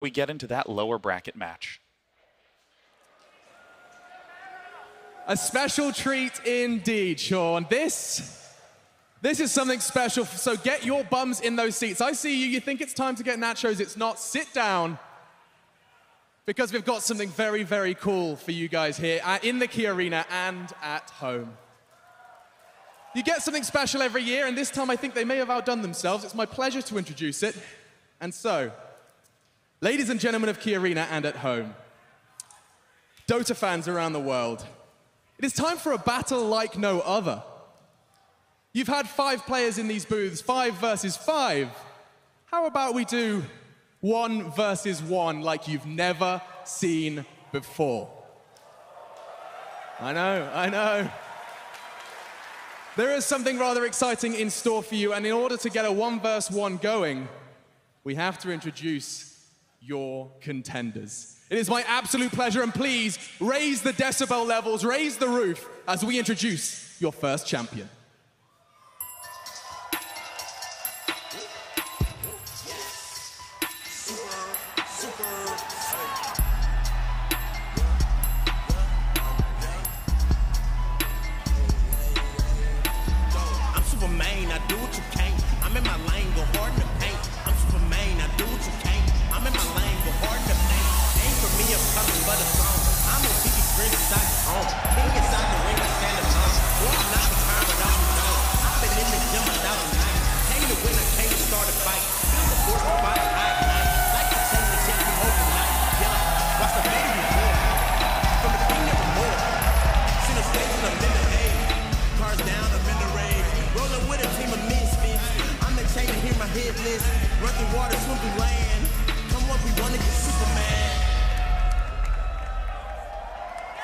we get into that lower bracket match. A special treat indeed, Sean. This is something special, so get your bums in those seats. I see you, you think it's time to get nachos, it's not. Sit down, because we've got something very, very cool for you guys here in the Key Arena and at home. You get something special every year, and this time I think they may have outdone themselves. It's my pleasure to introduce it. And so, ladies and gentlemen of Key Arena and at home, Dota fans around the world, it is time for a battle like no other. You've had 5 players in these booths, 5 versus 5. How about we do 1 versus 1 like you've never seen before? I know. There is something rather exciting in store for you, and in order to get a 1 versus 1 going, we have to introduce your contenders. It is my absolute pleasure, and please raise the decibel levels, raise the roof as we introduce your first champion.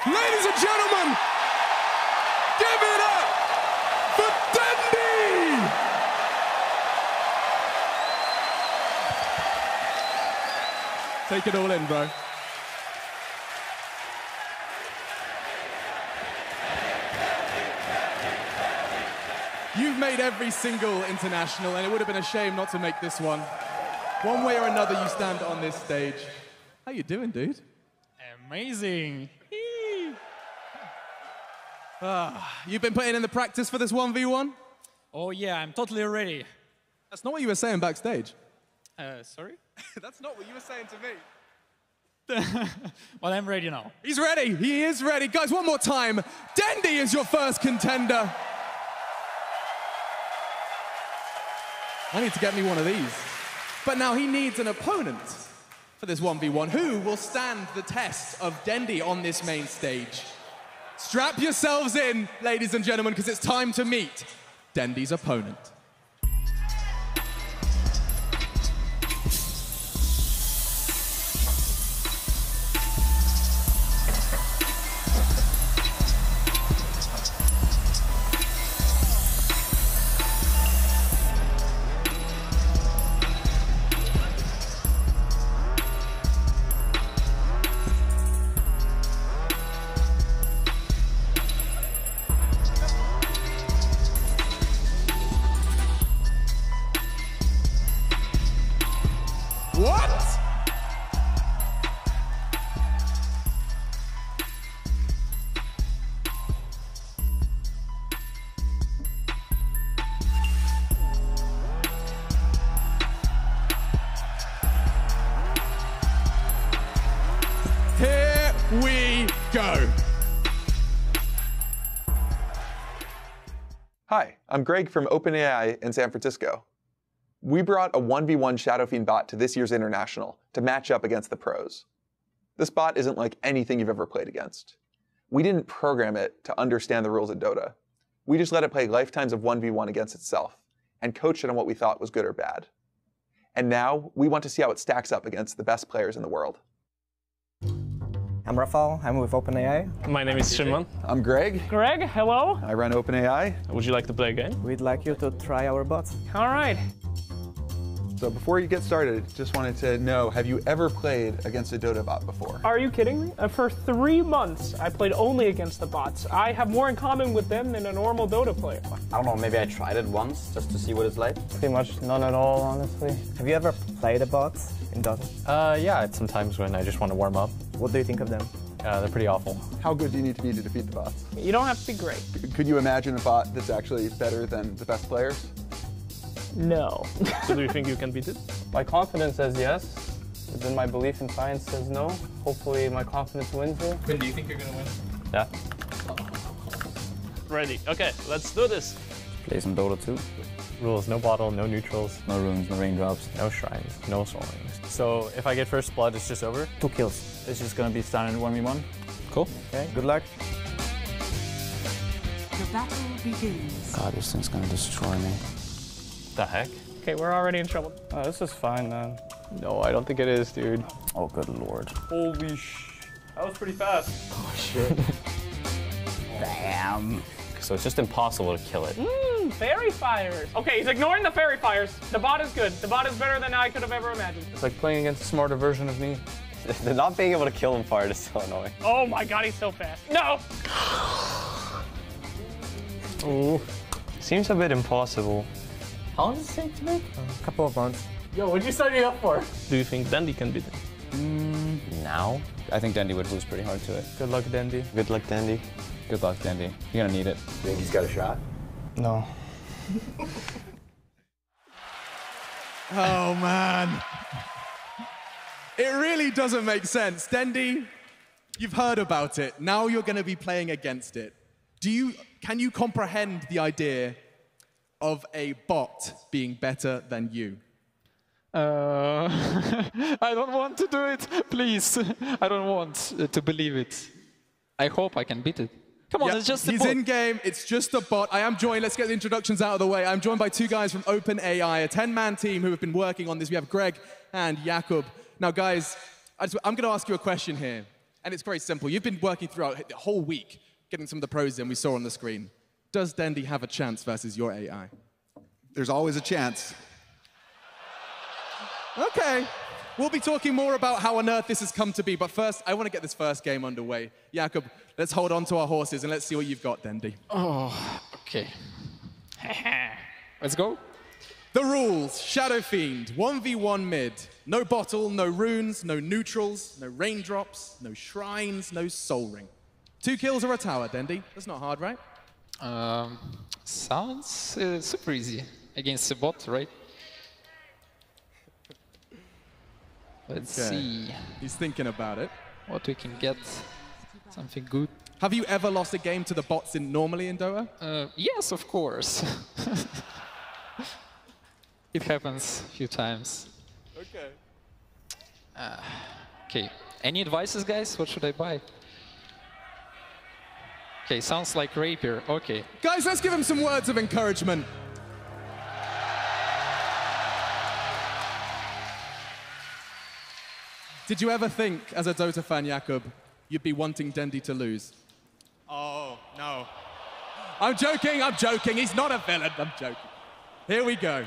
Ladies and gentlemen, give it up for DENDI! Take it all in, bro. You've made every single international, and it would have been a shame not to make this one. One way or another, you stand on this stage. How you doing, dude? Amazing. You've been putting in the practice for this 1v1? Oh yeah, I'm totally ready. That's not what you were saying backstage. Sorry? That's not what you were saying to me. Well, I'm ready now. He's ready. He is ready. Guys, one more time. DENDI is your first contender. I need to get me one of these. But now he needs an opponent for this 1v1. Who will stand the test of DENDI on this main stage? Strap yourselves in, ladies and gentlemen, because it's time to meet DENDI's opponent. What? Here we go. Hi, I'm Greg from OpenAI in San Francisco. We brought a 1v1 Shadow Fiend bot to this year's International to match up against the pros. This bot isn't like anything you've ever played against. We didn't program it to understand the rules of Dota. We just let it play lifetimes of 1v1 against itself and coached it on what we thought was good or bad. And now we want to see how it stacks up against the best players in the world. I'm Rafael, I'm with OpenAI. My name is Shimon. I'm Greg. Greg, hello. I run OpenAI. Would you like to play a game? We'd like you to try our bots. All right. So before you get started, just wanted to know, have you ever played against a Dota bot before? Are you kidding me? For 3 months, I played only against the bots. I have more in common with them than a normal Dota player. I don't know, maybe I tried it once just to see what it's like. Pretty much none at all, honestly. Have you ever played a bot in Dota? Yeah, it's sometimes when I just want to warm up. What do you think of them? They're pretty awful. How good do you need to be to defeat the bots? You don't have to be great. Could you imagine a bot that's actually better than the best players? No. So do you think you can beat it? My confidence says yes, but then my belief in science says no. Hopefully my confidence wins here. When do you think you're gonna win? Yeah. Ready. Okay, let's do this. Play some Dota 2. Rules, no bottle, no neutrals, No runes, no raindrops. no shrines, no soul rings. So if I get first blood, it's just over? 2 kills. It's just gonna be standard 1v1. Cool. Okay, good luck. The battle begins. God, this thing's gonna destroy me. The heck? Okay, we're already in trouble. Oh, this is fine, man. No, I don't think it is, dude. Oh, good lord. Holy sh... That was pretty fast. Damn. So it's just impossible to kill it. Fairy fires. Okay, he's ignoring the fairy fires. The bot is good. The bot is better than I could have ever imagined. It's like playing against a smarter version of me. The not being able to kill him fired is so annoying. Oh my god, he's so fast. No! Ooh. Seems a bit impossible. How long does it take to make? A couple of months. Yo, what'd you sign me up for? Do you think DENDI can beat it? Now? I think DENDI would lose pretty hard to it. Good luck, DENDI. Good luck, DENDI. Good luck, DENDI. You're gonna need it. Think he's got a shot? No. Oh, man. It really doesn't make sense. DENDI, you've heard about it. Now you're going to be playing against it. Can you comprehend the idea of a bot being better than you? I don't want to do it, please. I don't want to believe it. I hope I can beat it. Come on, Yep, it's just a he's bot. in game. It's just a bot. I am joined. Let's get the introductions out of the way. I'm joined by 2 guys from OpenAI, a 10-man team who have been working on this. We have Greg and Jakub. Now, guys, I'm going to ask you a question here, and it's very simple. You've been working throughout the whole week, getting some of the pros in we saw on the screen. Does DENDI have a chance versus your AI? There's always a chance. Okay. We'll be talking more about how on earth this has come to be, but first, I want to get this first game underway. Jakub, let's hold on to our horses and let's see what you've got, DENDI. Oh, okay. Let's go. The rules, Shadow Fiend, 1v1 mid. No bottle, no runes, no neutrals, no raindrops, no shrines, no soul ring. 2 kills or a tower, DENDI. That's not hard, right? Sounds super easy against the bot, right? Let's see He's thinking about it. what we can get. Something good. Have you ever lost a game to the bots normally in Dota? Yes, of course. It happens a few times. Okay. Okay, any advices, guys? What should I buy? Okay, sounds like Rapier. Okay. Guys, let's give him some words of encouragement. Did you ever think, as a Dota fan, Jakub, you'd be wanting DENDI to lose? Oh, no. I'm joking, I'm joking. He's not a villain, I'm joking. Here we go.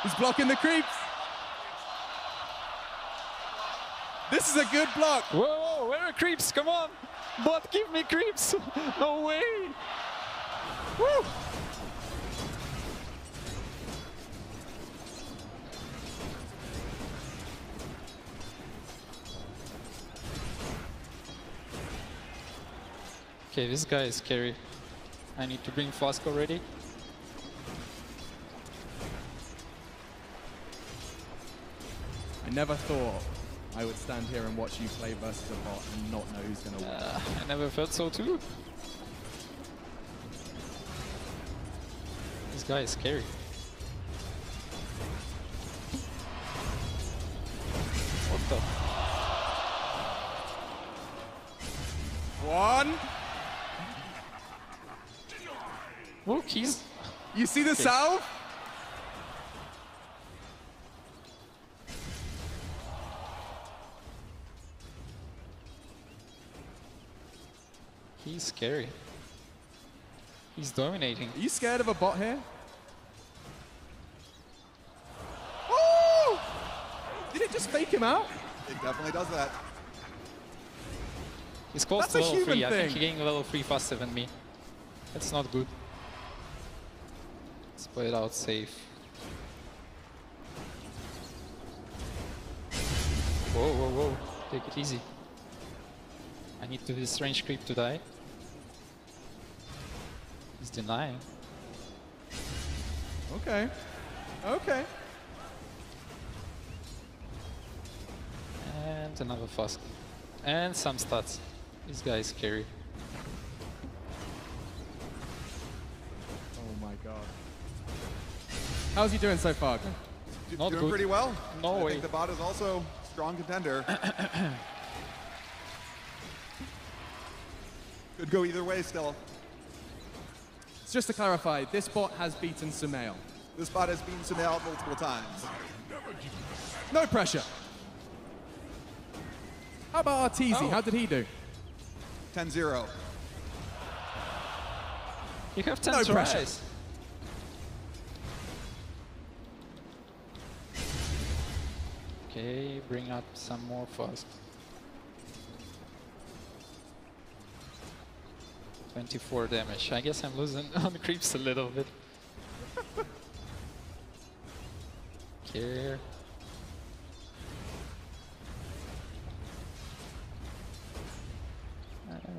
He's blocking the creeps. This is a good block. Whoa, where are creeps? Come on. Bot, give me creeps. No way. Woo. Okay, this guy is scary. I need to bring Flask already. I never thought I would stand here and watch you play versus a bot and not know who's going to win. I never felt so too. This guy is scary. What the? One. Look, he's... You see the salve? He's scary. He's dominating. Are you scared of a bot here? Oh! Did it just fake him out? It definitely does that. He's close That's to a level human 3. I think thing. he's getting level 3 faster than me. That's not good. Let's play it out safe. Whoa, whoa, whoa. Take it easy. I need to do this range creep to die. He's denying. Okay. Okay. And another flask. And some stats. This guy is scary. Oh my god. How's he doing so far? Not Doing good. pretty well. No I way. think the bot is also a strong contender. Could go either way still. Just to clarify, this bot has beaten Sumail. This bot has beaten Sumail multiple times. No pressure. How about Arteezy? Oh. How did he do? 10-0. You have 10 No tries. pressure. Okay, bring up some more fast. 24 damage. I guess I'm losing on creeps a little bit. Care.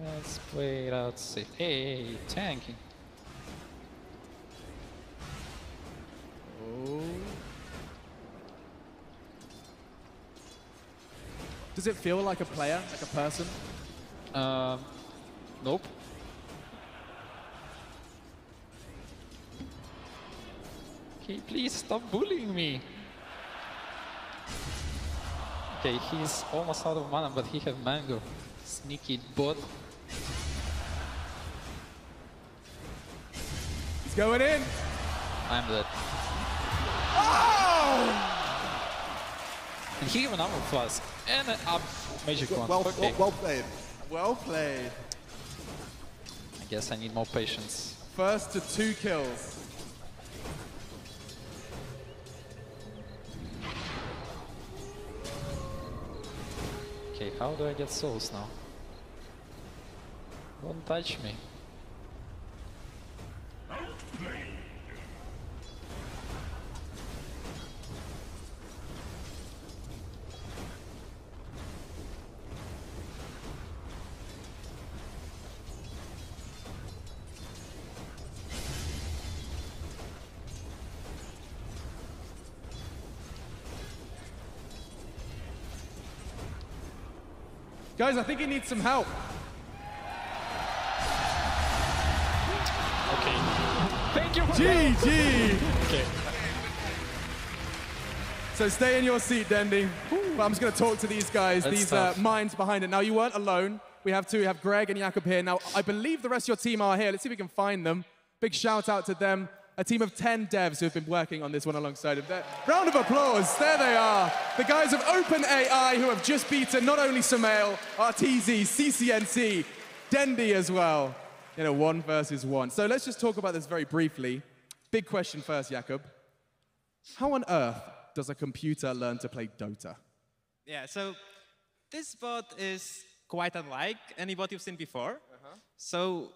Let's play it out safe. Hey, tanking. Oh. Does it feel like a player, like a person? Nope. Okay, please stop bullying me. Okay, he's almost out of mana, but he has mango. Sneaky bot. He's going in. I'm dead. Oh! And he even armor flask. And an up magic wand. Well, Okay. well played. Well played. I guess I need more patience. First to 2 kills. Okay, how do I get souls now? Don't touch me. Guys, I think he needs some help. Okay. Thank you for GG! Okay. So stay in your seat, Dendi. But I'm just going to talk to these guys, That's these tough. minds behind it. Now, you weren't alone. We have two. We have Greg and Jakob here. Now, I believe the rest of your team are here. Let's see if we can find them. Big shout out to them. A team of 10 devs who have been working on this one alongside him. Round of applause. There they are. The guys of OpenAI who have just beaten not only Sumail, Arteezy, CCNC, Dendi as well. You know, 1 versus 1. So let's just talk about this very briefly. Big question first, Jakob. How on earth does a computer learn to play Dota? Yeah, so this bot is quite unlike any bot you've seen before. So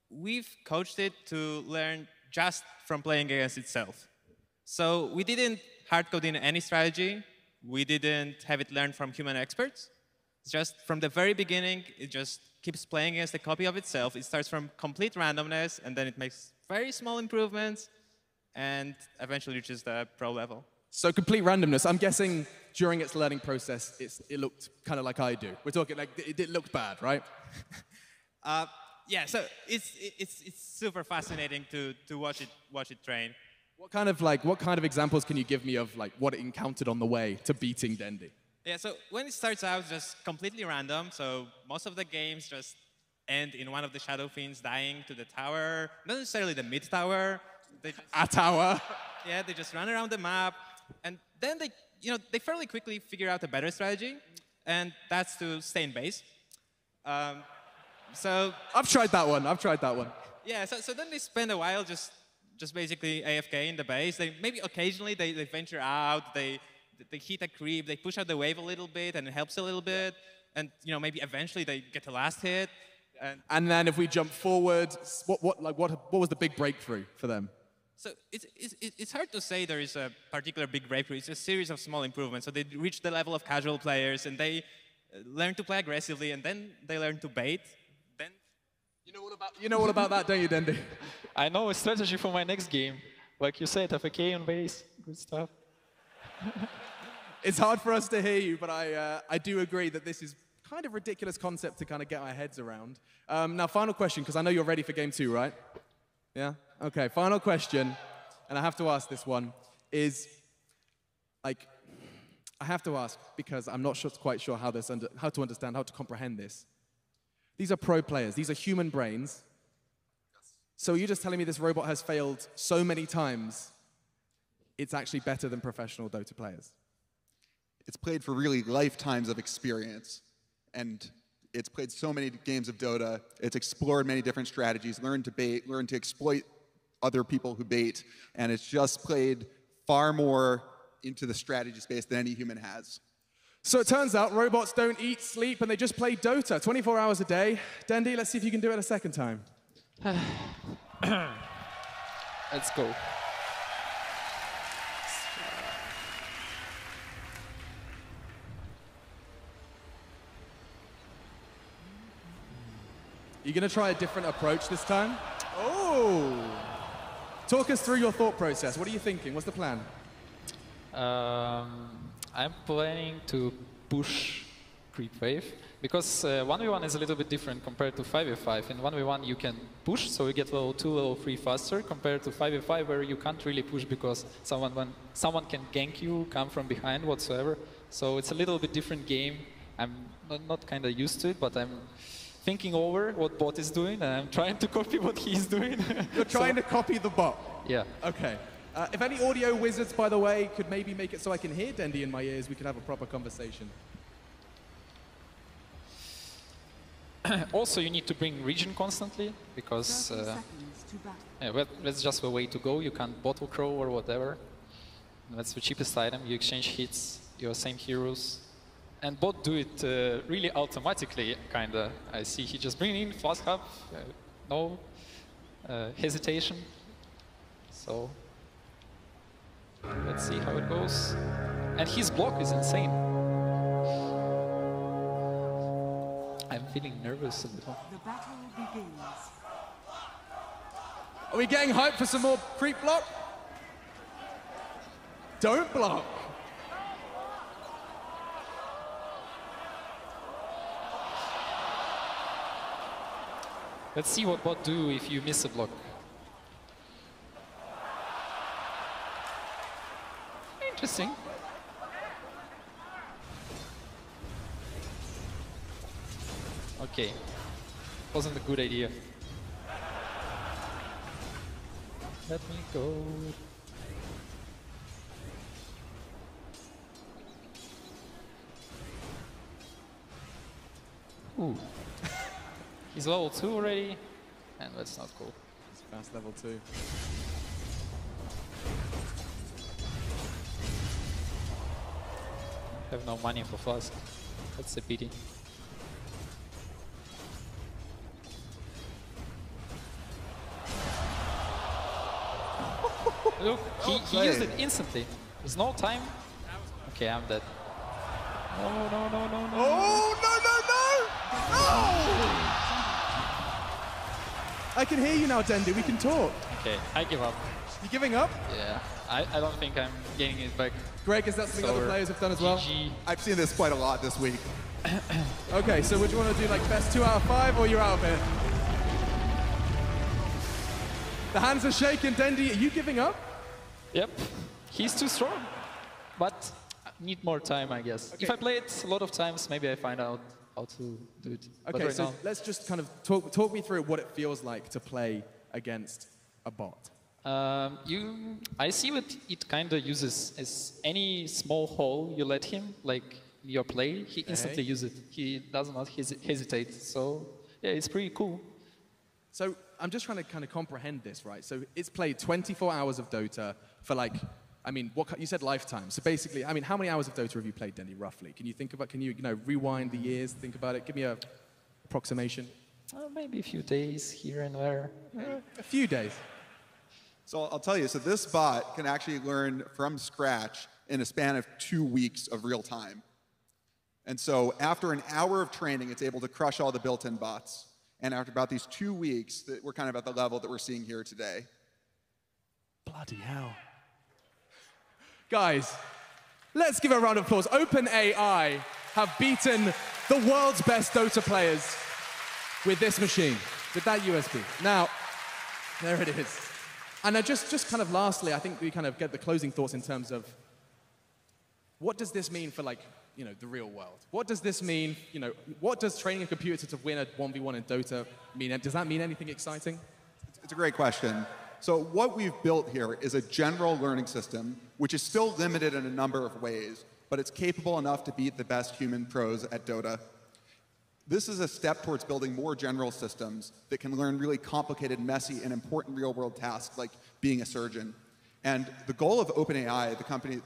we've coached it to learn just from playing against itself. So we didn't hard-code in any strategy. We didn't have it learn from human experts. It's just from the very beginning, it just keeps playing against a copy of itself. It starts from complete randomness, and then it makes very small improvements, and eventually reaches the pro level. So complete randomness. I'm guessing during its learning process, it looked kind of like I do. We're talking like it looked bad, right? Yeah, so it's super fascinating to watch it train. What kind of examples can you give me of like what it encountered on the way to beating Dendi? Yeah, so when it starts out, just completely random. So most of the games just end in one of the Shadow Fiends dying to the tower, not necessarily the mid tower. A tower. Yeah, they just run around the map, and then they fairly quickly figure out a better strategy, and that's to stay in base. So I've tried that one. yeah, so then they spend a while just basically AFK in the base. They maybe occasionally they venture out, they hit a creep, they push out the wave a little bit, and it helps a little bit. And maybe eventually they get the last hit. And then if we jump forward, what was the big breakthrough for them? So it's hard to say there is a particular big breakthrough. It's a series of small improvements. So they reach the level of casual players, and they learn to play aggressively, and then they learn to bait. Then you know all about that, don't you, Dendi? I know a strategy for my next game. Like you said, FAK on base, good stuff. It's hard for us to hear you, but I do agree that this is kind of ridiculous concept to kind of get our heads around. Now, final question, because I know you're ready for game 2, right? Yeah? Okay, final question, and I have to ask this one, is, like, I have to ask because I'm not quite sure how to understand, how to comprehend this. These are pro players. These are human brains. So you're just telling me this robot has failed so many times, it's actually better than professional Dota players? It's played for really lifetimes of experience. And it's played so many games of Dota. It's explored many different strategies, learned to bait, learned to exploit other people who bait. And it's just played far more into the strategy space than any human has. So it turns out robots don't eat, sleep, and they just play Dota 24 hours a day. Dendi, let's see if you can do it a second time. Let's go. You're going to try a different approach this time? Oh! Talk us through your thought process. What are you thinking? What's the plan? I'm planning to push creep wave because 1v1 is a little bit different compared to 5v5. In 1v1 you can push, so you get level 2, level 3 faster compared to 5v5 where you can't really push because someone can gank you, come from behind whatsoever. So it's a little bit different game. I'm not kind of used to it, but I'm thinking over what bot is doing, and I'm trying to copy what he's doing. You're trying to copy the bot? Yeah. Okay. If any audio wizards, by the way, could maybe make it so I can hear Dendi in my ears, we could have a proper conversation. Also, you need to bring region constantly, because that's just a way to go. You can't bottle crow or whatever. That's the cheapest item. You exchange hits, your same heroes. And bot do it really automatically, kinda. I see he just bring in flask up, no hesitation. So let's see how it goes. And his block is insane. I'm feeling nervous a little. The battle begins. Are we getting hyped for some more creep block? Don't block. Let's see what bot do if you miss a block. Interesting. Okay. Wasn't a good idea. Let me go. Ooh. He's level 2 already, and that's not cool. He's fast level 2. Have no money for flask. That's a pity. Look, he used it instantly. There's no time. Okay, I'm dead. No, no, no, no, no. Oh, no, no, no! No! I can hear you now, Dendi. We can talk. Okay, I give up. You giving up? Yeah, I don't think I'm getting it back. Greg, is that something other players have done as well? GG. I've seen this quite a lot this week. Okay, so would you want to do like best 2 out of 5, or you're out of here? The hands are shaking. Dendi, are you giving up? Yep, he's too strong, but I need more time, I guess. Okay. If I play it a lot of times, maybe I find out how to do it. Okay, so let's just kind of talk me through what it feels like to play against a bot. I see what it kind of uses as any small hole you let him, like your play, he instantly uses it. He does not hesitate. So yeah, it's pretty cool. So I'm just trying to kind of comprehend this, right? So it's played 24 hours of Dota for like, I mean, you said lifetime. So basically, I mean, how many hours of Dota have you played, Dendi, roughly? Can you think about, can you rewind the years, think about it? Give me a approximation. Maybe a few days here and there. A few days. So I'll tell you, so this bot can actually learn from scratch in a span of 2 weeks of real time. And so after an hour of training, it's able to crush all the built-in bots. And after about these 2 weeks, we're kind of at the level that we're seeing here today. Bloody hell. Guys, let's give a round of applause. OpenAI have beaten the world's best Dota players with this machine, with that USB. Now, there it is. And just kind of lastly, I think we kind of get the closing thoughts in terms of what does this mean for, like, you know, the real world? What does this mean? You know, what does training a computer to win a 1v1 in Dota mean? Does that mean anything exciting? It's a great question. So what we've built here is a general learning system, which is still limited in a number of ways, but it's capable enough to beat the best human pros at Dota. This is a step towards building more general systems that can learn really complicated, messy, and important real-world tasks like being a surgeon. And the goal of OpenAI, the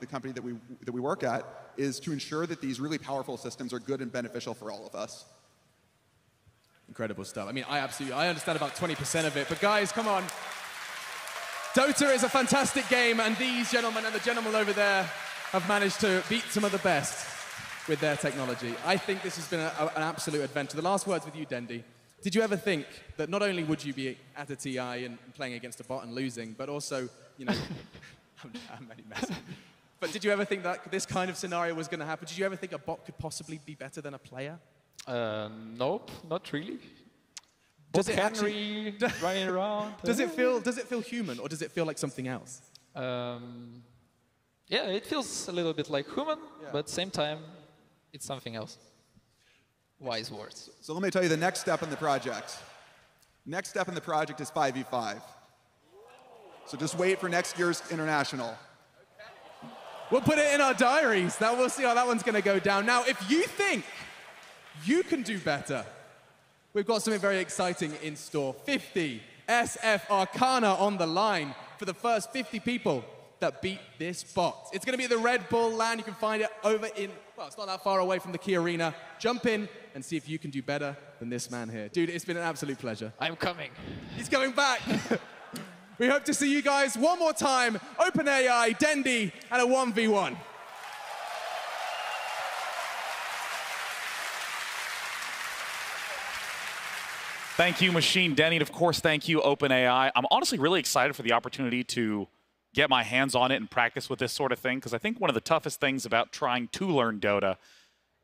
company that we work at, is to ensure that these really powerful systems are good and beneficial for all of us. Incredible stuff. I mean, I understand about 20% of it, but guys, come on. Dota is a fantastic game, and these gentlemen and the gentleman over there have managed to beat some of the best with their technology. I think this has been an absolute adventure. The last words with you, DENDI. Did you ever think that not only would you be at a TI and playing against a bot and losing, but also, you know, I'm really messing. But did you ever think that this kind of scenario was going to happen? Did you ever think a bot could possibly be better than a player? Nope, not really. Does it actually running around? Does it feel human, or does it feel like something else? Yeah, it feels a little bit like human, but at the same time, it's something else. Wise words. So let me tell you the next step in the project. Next step in the project is 5v5. So just wait for next year's international. We'll put it in our diaries. Now we'll see how that one's going to go down. Now, if you think you can do better, we've got something very exciting in store. 50 SF Arcana on the line for the first 50 people that beat this bot. It's going to be at the Red Bull LAN. You can find it over in, well, it's not that far away from the Key Arena. Jump in and see if you can do better than this man here. Dude, it's been an absolute pleasure. I'm coming. He's coming back. We hope to see you guys one more time. OpenAI, DENDI, and a 1v1. Thank you, Machine Denny, and of course, thank you, OpenAI. I'm honestly really excited for the opportunity to get my hands on it and practice with this sort of thing, because I think one of the toughest things about trying to learn Dota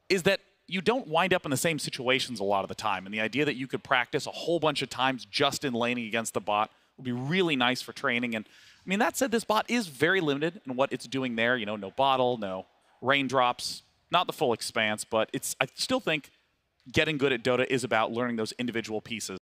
is that you don't wind up in the same situations a lot of the time. And the idea that you could practice a whole bunch of times just in laning against the bot would be really nice for training. And I mean, that said, this bot is very limited in what it's doing there. You know, no bottle, no raindrops, not the full expanse, but I still think getting good at Dota is about learning those individual pieces.